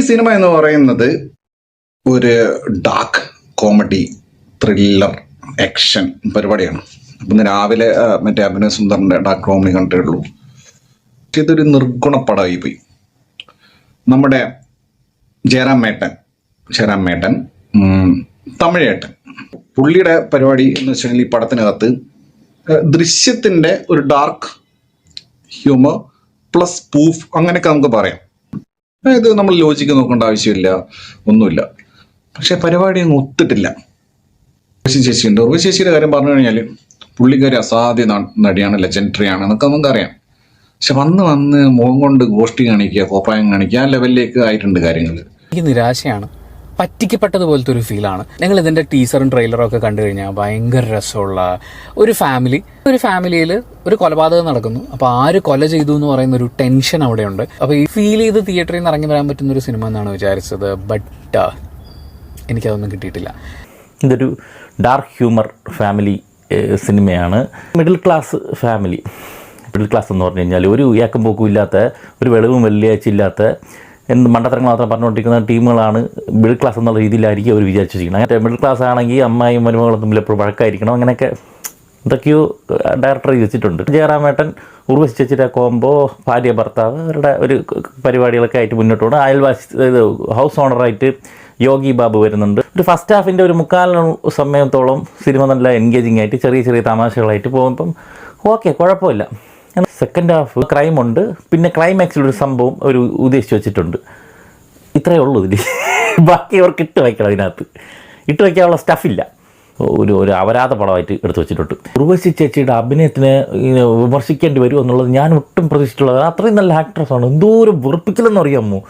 Cinema എന്ന് പറയുന്നത് ഒരു ഡാർക്ക് കോമഡി ത്രില്ലർ ആക്ഷൻ പരിപാടിയാണ്. അപ്പം ഇന്ന് രാവിലെ മറ്റേ അഭിനയ സുന്ദറിൻ്റെ ഡാർക്ക് കോമഡി കണ്ടേ ഉള്ളൂ. ഇതൊരു നിർഗുണപ്പടമായി പോയി. നമ്മുടെ ജയറാം മേട്ടൻ തമിഴേട്ടൻ പുള്ളിയുടെ പരിപാടി എന്ന് വെച്ചിട്ടുണ്ടെങ്കിൽ ഈ പടത്തിനകത്ത് ദൃശ്യത്തിൻ്റെ ഒരു ഡാർക്ക് ഹ്യൂമർ പ്ലസ് പൂഫ് അങ്ങനെയൊക്കെ നമുക്ക് പറയാം. അതായത് നമ്മൾ ലോജിക്ക് നോക്കേണ്ട ആവശ്യമില്ല, ഒന്നുമില്ല. പക്ഷെ പരിപാടി അങ്ങ് ഒത്തിട്ടില്ല. ഉർവശി ചേച്ചിയുണ്ട്. ഉർവശി ചേച്ചിയുടെ കാര്യം പറഞ്ഞു കഴിഞ്ഞാൽ പുള്ളിക്കാരി അസാധ്യ നടിയാണ്, ലെജൻഡറി ആണ് എന്നൊക്കെ നമുക്കറിയാം. പക്ഷെ വന്ന് മുഖം കൊണ്ട് ഗോഷ്ടി കാണിക്കുക, കോപ്പായം കാണിക്കുക, ആ ലെവലിലേക്ക് ആയിട്ടുണ്ട് കാര്യങ്ങൾ. എനിക്ക് നിരാശയാണ്, പറ്റിക്കപ്പെട്ടതുപോലത്തെ ഒരു ഫീലാണ്. ഞങ്ങൾ ഇതിൻ്റെ ടീസറും ട്രെയിലറും ഒക്കെ കണ്ടു കഴിഞ്ഞാൽ ഭയങ്കര രസമുള്ള ഒരു ഫാമിലിയിൽ ഒരു കൊലപാതകം നടക്കുന്നു. അപ്പോൾ ആര് കൊല ചെയ്തു എന്ന് പറയുന്ന ഒരു ടെൻഷൻ അവിടെയുണ്ട്. അപ്പോൾ ഈ ഫീൽ ചെയ്ത് തിയേറ്ററിൽ നിന്ന് ഇറങ്ങി വരാൻ പറ്റുന്ന ഒരു സിനിമ എന്നാണ് വിചാരിച്ചത്. ബട്ട് എനിക്കതൊന്നും കിട്ടിയിട്ടില്ല. ഇതൊരു ഡാർക്ക് ഹ്യൂമർ ഫാമിലി സിനിമയാണ്. Middle class family. Middle class എന്ന് പറഞ്ഞു കഴിഞ്ഞാൽ ഒരു ഏക്കം പോക്കും ഇല്ലാത്ത, ഒരു വെളിവും വെള്ളിയാഴ്ച ഇല്ലാത്ത, എന്ത് മണ്ടത്തരങ്ങൾ മാത്രം പറഞ്ഞുകൊണ്ടിരിക്കുന്ന ടീമുകളാണ് മിഡിൽ ക്ലാസ് എന്നുള്ള രീതിയിലായിരിക്കും അവർ വിചാരിച്ചിരിക്കുന്നത്. അങ്ങനെ മിഡിൽ ക്ലാസ് ആണെങ്കിൽ അമ്മായും മരുമകളും തമ്മിൽ എപ്പോഴും വഴക്കായിരിക്കണം, അങ്ങനെയൊക്കെ എന്തൊക്കെയോ ഡയറക്ടർ വെച്ചിട്ടുണ്ട്. ജയറാമേട്ടൻ ഉർവശി ചേച്ചിയുടെ കോംബോ, ഭാര്യ ഭർത്താവ്, അവരുടെ ഒരു പരിപാടികളൊക്കെ ആയിട്ട് മുന്നോട്ട് പോകണം. അയൽവാസി ഹൗസ് ഓണറായിട്ട് യോഗി ബാബു വരുന്നുണ്ട്. ഒരു ഫസ്റ്റ് ഹാഫിൻ്റെ ഒരു 3/4 സമയത്തോളം സിനിമ നല്ല എൻഗേജിങ് ആയിട്ട് ചെറിയ ചെറിയ തമാശകളായിട്ട് പോകുമ്പം ഓക്കെ, കുഴപ്പമില്ല. സെക്കൻഡ് ഹാഫ് ക്രൈമുണ്ട്, പിന്നെ ക്ലൈമാക്സിലൊരു സംഭവം ഒരു ഉദ്ദേശിച്ച് വെച്ചിട്ടുണ്ട്. ഇത്രയേ ഉള്ളൂ ഇതിൽ. ബാക്കി അവർക്ക് ഇട്ട് വയ്ക്കണം, അതിനകത്ത് ഇട്ട് വയ്ക്കാനുള്ള സ്റ്റഫില്ല. ഒരു അപരാധ പടമായിട്ട് എടുത്തു വെച്ചിട്ടുണ്ട്. ഉർവശി ചേച്ചിയുടെ അഭിനയത്തിന് വിമർശിക്കേണ്ടി വരും എന്നുള്ളത് ഞാൻ ഒട്ടും പ്രതീക്ഷിച്ചിട്ടുള്ളത്. അത്രയും നല്ല ആക്ട്രസ്സാണ്. എന്തോരം വെറുപ്പിക്കലെന്ന് അറിയാമോ.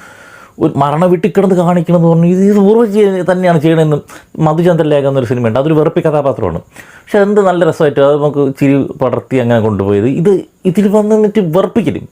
ഒരു മരണ വീട്ടിൽ കിടന്ന് കാണിക്കണമെന്ന് പറഞ്ഞു. ഇത് ഉർവശി തന്നെയാണ് ചെയ്യണമെന്ന് മധുചന്ദ്രലേഖ എന്നൊരു സിനിമയുണ്ട്. അതൊരു വെറുപ്പി കഥാപാത്രമാണ്. പക്ഷെ അതെന്ത് നല്ല രസമായിട്ട് അത് നമുക്ക് ചിരി പടർത്തി അങ്ങനെ കൊണ്ടുപോയത്. ഇതിൽ വന്നിട്ട് വെറുപ്പിക്കലും